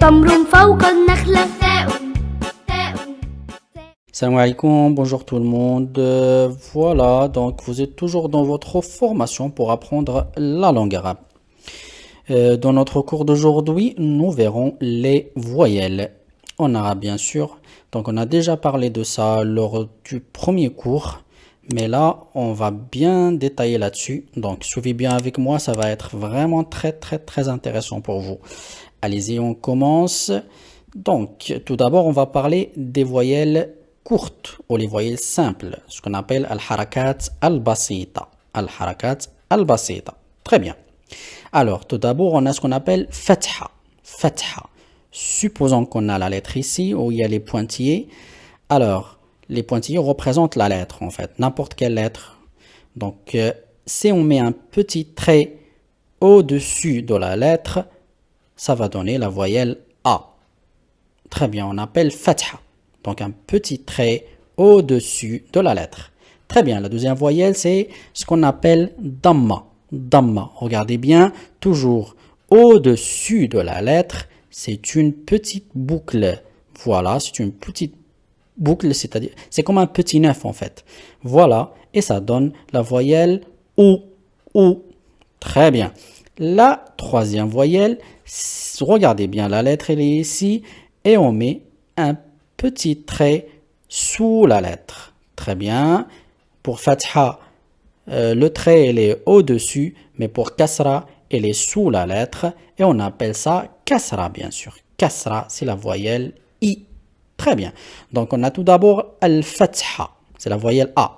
تمر فوق النخلة ثاء ثاء ثاء. Salam alaikum, bonjour tout le monde. Voilà, donc vous êtes toujours dans votre formation pour apprendre la langue arabe. Dans notre cours d'aujourd'hui, nous verrons les voyelles en arabe, bien sûr. Donc on a déjà parlé de ça lors du premier cours, mais là, on va bien détailler là-dessus. Donc suivez bien avec moi, ça va être vraiment très intéressant pour vous. Allez-y, on commence. Donc, tout d'abord, on va parler des voyelles courtes ou les voyelles simples, ce qu'on appelle al-harakat al-basita. Al-harakat al-basita. Très bien. Alors, tout d'abord, on a ce qu'on appelle fatha. Fatha. Supposons qu'on a la lettre ici, où il y a les pointillés. Alors, les pointillés représentent la lettre, en fait, n'importe quelle lettre. Donc, si on met un petit trait au-dessus de la lettre, ça va donner la voyelle A. Très bien, on appelle fatha. Donc un petit trait au-dessus de la lettre. Très bien, la deuxième voyelle, c'est ce qu'on appelle damma. Damma, regardez bien, toujours au-dessus de la lettre, c'est une petite boucle. Voilà, c'est une petite boucle, c'est-à-dire, c'est comme un petit neuf en fait. Voilà, et ça donne la voyelle OU. OU. Très bien. La troisième voyelle, regardez bien, la lettre elle est ici et on met un petit trait sous la lettre. Très bien. Pour fatha, le trait il est au-dessus, mais pour kasra, il est sous la lettre et on appelle ça kasra bien sûr. Kasra, c'est la voyelle I. Très bien. Donc on a tout d'abord al-fatha, c'est la voyelle A.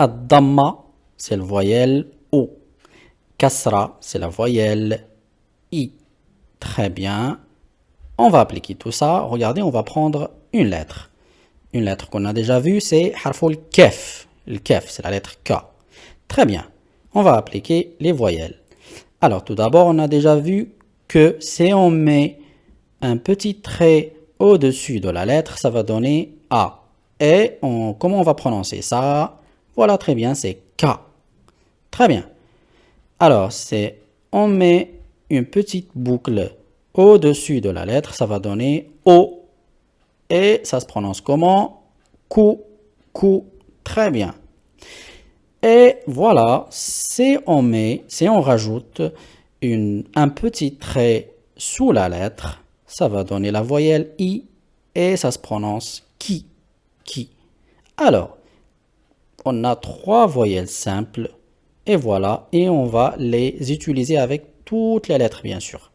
Ad-damma, c'est la voyelle O. Kasra, c'est la voyelle I. Très bien. On va appliquer tout ça. Regardez, on va prendre une lettre. Une lettre qu'on a déjà vue, c'est harful kef. Le kef, c'est la lettre K. Très bien. On va appliquer les voyelles. Alors, tout d'abord, on a déjà vu que si on met un petit trait au-dessus de la lettre, ça va donner A. Et comment on va prononcer ça? Voilà, très bien, c'est K. Très bien. Alors, on met une petite boucle au-dessus de la lettre, ça va donner O. Et ça se prononce comment? Kou, kou. Très bien. Et voilà, si on rajoute un petit trait sous la lettre, ça va donner la voyelle I et ça se prononce ki, ki. Alors, on a trois voyelles simples. Et voilà, et on va les utiliser avec toutes les lettres, bien sûr.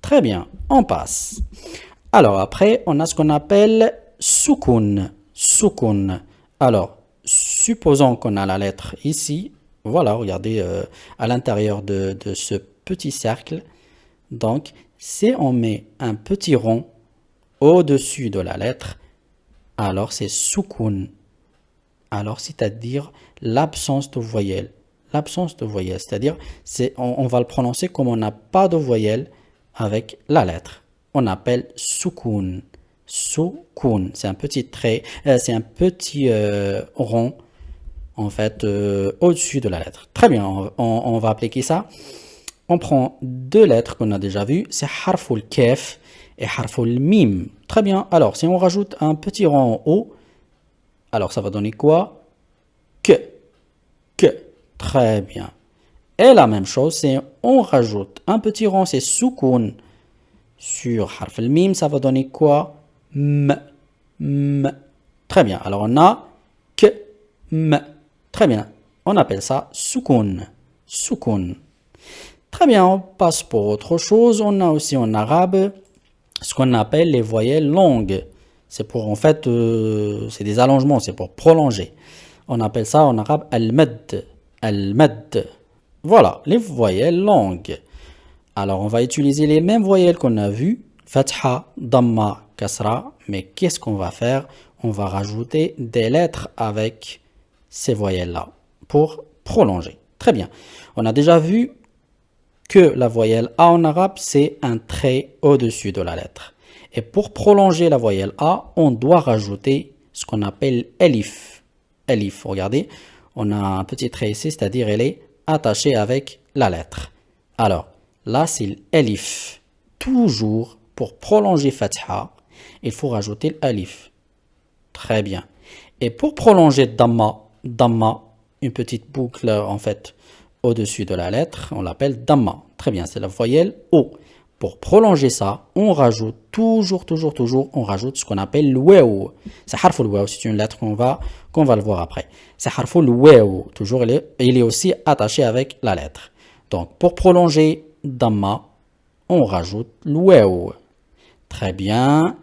Très bien, on passe. Alors après, on a ce qu'on appelle soukoun. Soukoun. Alors, supposons qu'on a la lettre ici. Voilà, regardez à l'intérieur de ce petit cercle. Donc, si on met un petit rond au-dessus de la lettre, alors c'est soukoun. Alors, c'est-à-dire l'absence de voyelle. L'absence de voyelle, c'est-à-dire on va le prononcer comme on n'a pas de voyelle avec la lettre. On appelle soukoun. Soukoun, c'est un petit trait, c'est un petit rond en fait au-dessus de la lettre. Très bien, on va appliquer ça. On prend deux lettres qu'on a déjà vues, c'est harful kef et harful mim. Très bien, alors si on rajoute un petit rond en haut, alors ça va donner quoi? Que. Très bien. Et la même chose, c'est on rajoute un petit rond, c'est soukoun sur harf al-mim, ça va donner quoi? M. Très bien. Alors on a que m. Très bien. On appelle ça soukoun. Soukoun. Très bien, on passe pour autre chose. On a aussi en arabe ce qu'on appelle les voyelles longues. C'est pour, en fait, c'est des allongements, c'est pour prolonger. On appelle ça en arabe al-mad. Al-mad. Voilà, les voyelles longues. Alors, on va utiliser les mêmes voyelles qu'on a vues. Fatha, damma, kasra. Mais qu'est-ce qu'on va faire? On va rajouter des lettres avec ces voyelles-là pour prolonger. Très bien. On a déjà vu que la voyelle A en arabe, c'est un trait au-dessus de la lettre. Et pour prolonger la voyelle A, on doit rajouter ce qu'on appelle elif. Elif, regardez, on a un petit trait ici, c'est-à-dire elle est attachée avec la lettre. Alors, là, c'est l'elif. Toujours pour prolonger fatha, il faut rajouter l'alif. Très bien. Et pour prolonger damma, damma, une petite boucle en fait au-dessus de la lettre, on l'appelle damma. Très bien, c'est la voyelle O. Pour prolonger ça, on rajoute toujours, on rajoute ce qu'on appelle le waw. C'est harf le waw, c'est une lettre qu'on va le voir après. C'est harf le waw, toujours il est aussi attaché avec la lettre. Donc pour prolonger damma, on rajoute le waw. Très bien.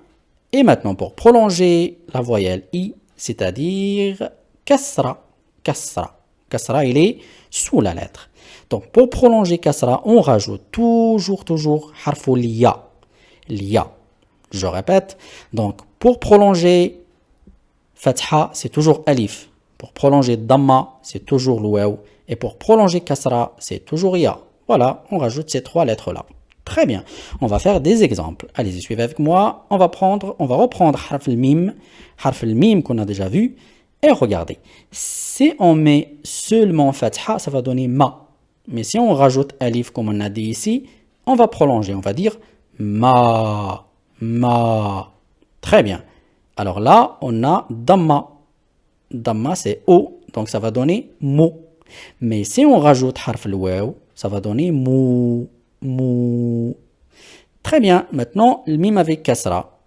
Et maintenant pour prolonger la voyelle I, c'est-à-dire kasra. Kasra. Kasra, il est sous la lettre. Donc, pour prolonger kasra, on rajoute toujours harf liya. Liya. Je répète. Donc, pour prolonger fatha, c'est toujours alif. Pour prolonger damma, c'est toujours waw. Et pour prolonger kasra, c'est toujours ya. Voilà, on rajoute ces trois lettres-là. Très bien. On va faire des exemples. Allez-y, suivez avec moi. On va reprendre harf al-mim qu'on a déjà vu. Et regardez, si on met seulement fatha, ça va donner ma. Mais si on rajoute alif comme on a dit ici, on va prolonger. On va dire ma. Très bien. Alors là, on a damma. Damma, c'est o. Donc ça va donner mo. Mais si on rajoute harf al-waw, ça va donner mou. Très bien. Maintenant, le mim avec kasra.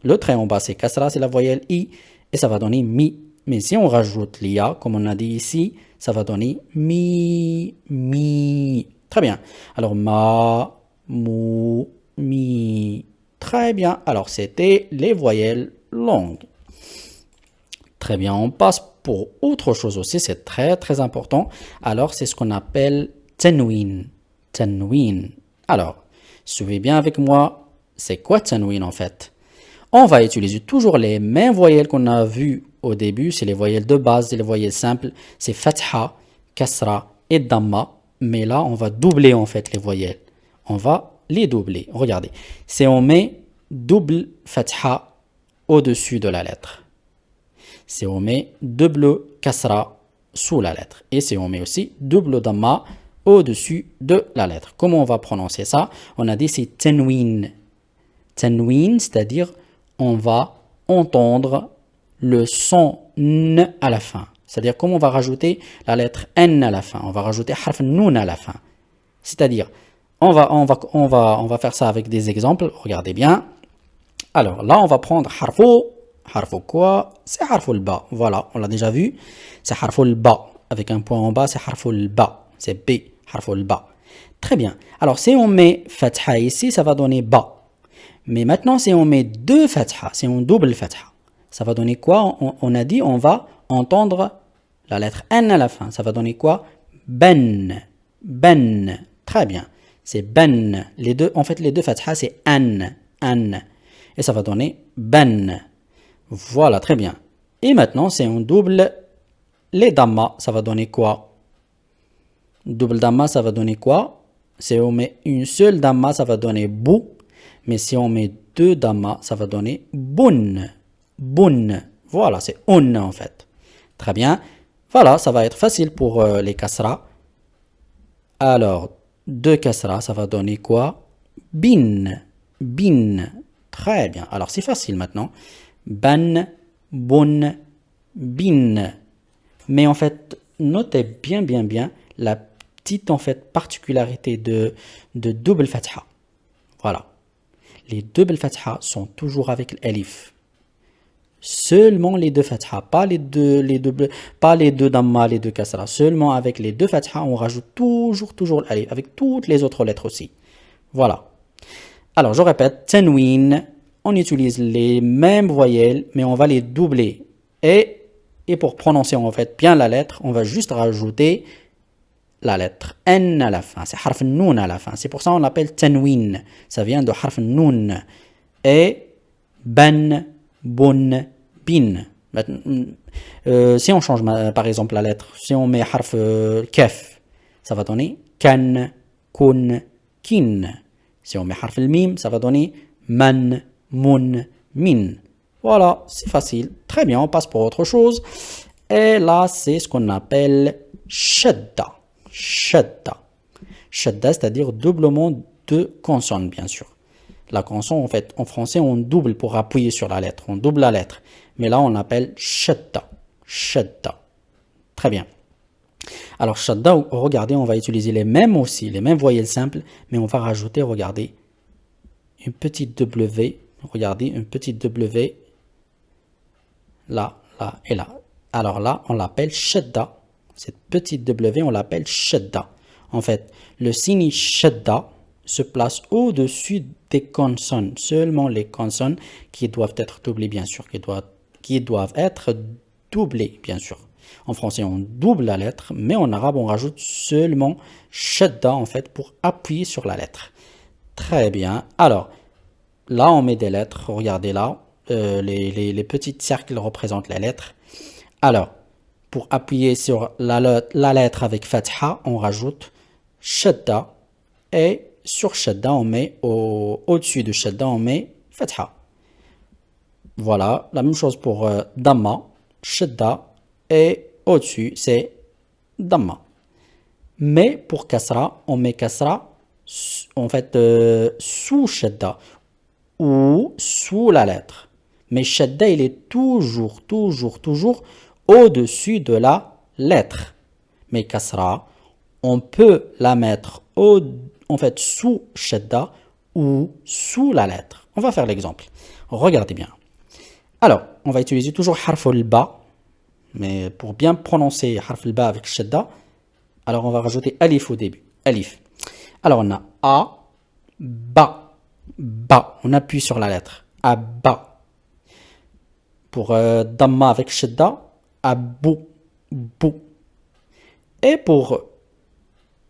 Le trait en bas, c'est kasra, c'est la voyelle i. Et ça va donner mi. Mais si on rajoute l'ia, comme on a dit ici, ça va donner mi. Très bien. Alors, ma, mou, mi. Très bien. Alors, c'était les voyelles longues. Très bien. On passe pour autre chose aussi. C'est très important. Alors, c'est ce qu'on appelle tanwin. Tanwin. Alors, suivez bien avec moi. C'est quoi tanwin en fait? On va utiliser toujours les mêmes voyelles qu'on a vues au début. C'est les voyelles de base, c'est les voyelles simples. C'est fatha, kasra et damma. Mais là, on va doubler en fait les voyelles. On va les doubler. Regardez. Si on met double fatha au-dessus de la lettre. Si on met double kasra sous la lettre. Et si on met aussi double damma au-dessus de la lettre. Comment on va prononcer ça? On a dit c'est tanwin. Tanwin, c'est-à-dire on va entendre le son n à la fin. C'est-à-dire comment on va rajouter la lettre n à la fin. On va rajouter harf noun à la fin. C'est-à-dire, on va faire ça avec des exemples. Regardez bien. Alors là, on va prendre harfo. Harfo quoi? C'est harfo le ba. Voilà, on l'a déjà vu. C'est harfo le ba. Avec un point en bas, c'est harfo le ba. C'est B. Harfo le ba. Très bien. Alors si on met fatha ici, ça va donner ba. Mais maintenant, si on met deux fatha, si on double fatha, ça va donner quoi? On a dit on va entendre la lettre N à la fin. Ça va donner quoi? Ben. Ben. Très bien. C'est ben. Les deux fatha, c'est an. An. Et ça va donner ben. Voilà, très bien. Et maintenant, si on double les damma, ça va donner quoi? Double damma, ça va donner quoi? Si on met une seule damma, ça va donner bou. Mais si on met deux damma, ça va donner bun. Bun. Voilà, c'est un en fait. Très bien. Voilà, ça va être facile pour les kasra. Alors, deux kasra, ça va donner quoi? Bin. Bin. Très bien. Alors, c'est facile maintenant. Ban, bun, bin. Mais en fait, notez bien la petite en fait particularité de double fatha. Voilà. Les double fatha sont toujours avec l'alif. Seulement les deux fatha, pas les deux damma, les deux kasra. Seulement avec les deux fatha, on rajoute toujours l'alif, avec toutes les autres lettres aussi. Voilà. Alors, je répète, tanwin, on utilise les mêmes voyelles, mais on va les doubler. Et pour prononcer en fait bien la lettre, on va juste rajouter la lettre N à la fin. C'est harf noun à la fin. C'est pour ça qu'on l'appelle tanwin. Ça vient de harf noun. Et ben, bun, bin. Si on change par exemple la lettre, si on met harf kef, ça va donner kan, kun, kin. Si on met harf mim, ça va donner man, mun, min. Voilà, c'est facile. Très bien, on passe pour autre chose. Et là, c'est ce qu'on appelle shadda. Shadda. Shadda, c'est-à-dire doublement de consonnes, bien sûr. La consonne, en fait, en français, on double pour appuyer sur la lettre. On double la lettre. Mais là, on l'appelle shadda. Shadda. Très bien. Alors, shadda, regardez, on va utiliser les mêmes aussi, les mêmes voyelles simples, mais on va rajouter, regardez, une petite W. Regardez, une petite W. Là, là et là. Alors là, on l'appelle shadda. Cette petite W, on l'appelle shadda. En fait, le signe shadda se place au-dessus des consonnes. Seulement les consonnes qui doivent être doublées, bien sûr, qui doivent être doublées, bien sûr. En français, on double la lettre, mais en arabe, on rajoute seulement shadda, en fait, pour appuyer sur la lettre. Très bien. Alors, là, on met des lettres. Regardez là, les petits cercles représentent les lettres. Alors, pour appuyer sur la lettre avec fatha, on rajoute shadda. Et sur shadda, on met au-dessus de shadda, on met fatha. Voilà, la même chose pour damma, shadda. Et au-dessus, c'est damma. Mais pour kasra, on met kasra, en fait, sous shadda ou sous la lettre. Mais shadda, il est toujours au-dessus de la lettre. Mais kasra, on peut la mettre en fait sous shadda ou sous la lettre. On va faire l'exemple. Regardez bien. Alors, on va utiliser toujours harf al-ba, mais pour bien prononcer harf al-ba avec shadda, alors on va rajouter alif au début. Alif. Alors on a a, ba, ba. On appuie sur la lettre. Abba. Pour damma avec shadda, abou, bou. Et pour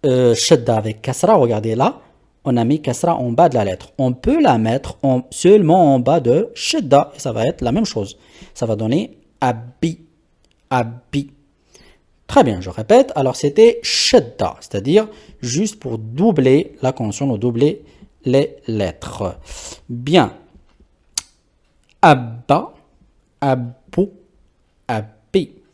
shadda avec kasra, regardez là, on a mis kasra en bas de la lettre. On peut la mettre seulement en bas de shadda et ça va être la même chose. Ça va donner abi, abi. Très bien, je répète. Alors c'était shadda, c'est-à-dire juste pour doubler la consonne ou doubler les lettres. Bien. Abba, abou, abi.